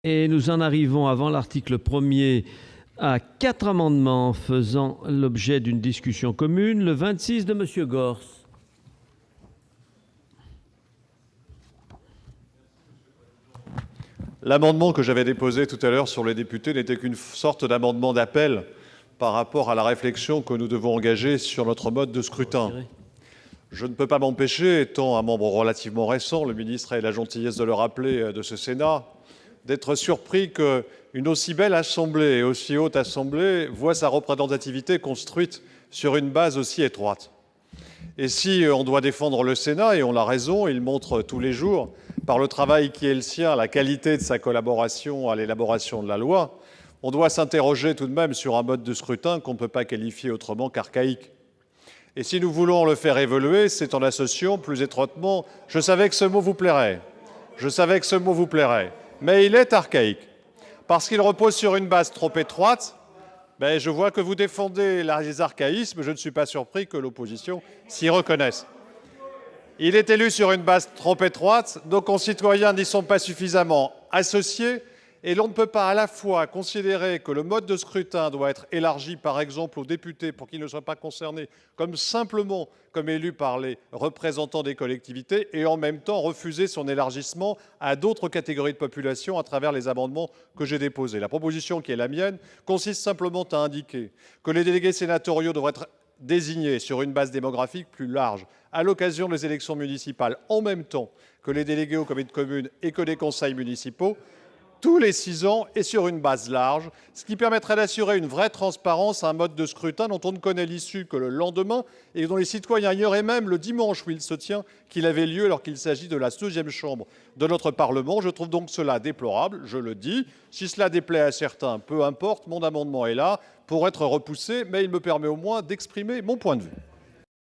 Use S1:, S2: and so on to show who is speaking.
S1: Et nous en arrivons, avant l'article 1er, à 4 amendements faisant l'objet d'une discussion commune. Le 26 de M. Gors.
S2: L'amendement que j'avais déposé tout à l'heure sur les députés n'était qu'une sorte d'amendement d'appel par rapport à la réflexion que nous devons engager sur notre mode de scrutin. Je ne peux pas m'empêcher, étant un membre relativement récent, le ministre a eu la gentillesse de le rappeler, de ce Sénat, d'être surpris qu'une aussi belle assemblée et aussi haute assemblée voit sa représentativité construite sur une base aussi étroite. Et si on doit défendre le Sénat, et on a raison, il montre tous les jours, par le travail qui est le sien, la qualité de sa collaboration à l'élaboration de la loi, on doit s'interroger tout de même sur un mode de scrutin qu'on ne peut pas qualifier autrement qu'archaïque. Et si nous voulons le faire évoluer, c'est en associant plus étroitement... Je savais que ce mot vous plairait. Mais il est archaïque. Parce qu'il repose sur une base trop étroite. Je vois que vous défendez les archaïsmes. Je ne suis pas surpris que l'opposition s'y reconnaisse. Il est élu sur une base trop étroite. Nos concitoyens n'y sont pas suffisamment associés. Et l'on ne peut pas à la fois considérer que le mode de scrutin doit être élargi, par exemple, aux députés pour qu'ils ne soient pas concernés simplement comme élus par les représentants des collectivités et en même temps refuser son élargissement à d'autres catégories de population à travers les amendements que j'ai déposés. La proposition qui est la mienne consiste simplement à indiquer que les délégués sénatoriaux devraient être désignés sur une base démographique plus large à l'occasion des élections municipales en même temps que les délégués aux comités de communes et que les conseils municipaux, tous les 6 ans et sur une base large, ce qui permettrait d'assurer une vraie transparence à un mode de scrutin dont on ne connaît l'issue que le lendemain et dont les citoyens ignoraient même le dimanche où il se tient qu'il avait lieu alors qu'il s'agit de la 2e chambre de notre Parlement. Je trouve donc cela déplorable, je le dis. Si cela déplaît à certains, peu importe, mon amendement est là pour être repoussé, mais il me permet au moins d'exprimer mon point de vue.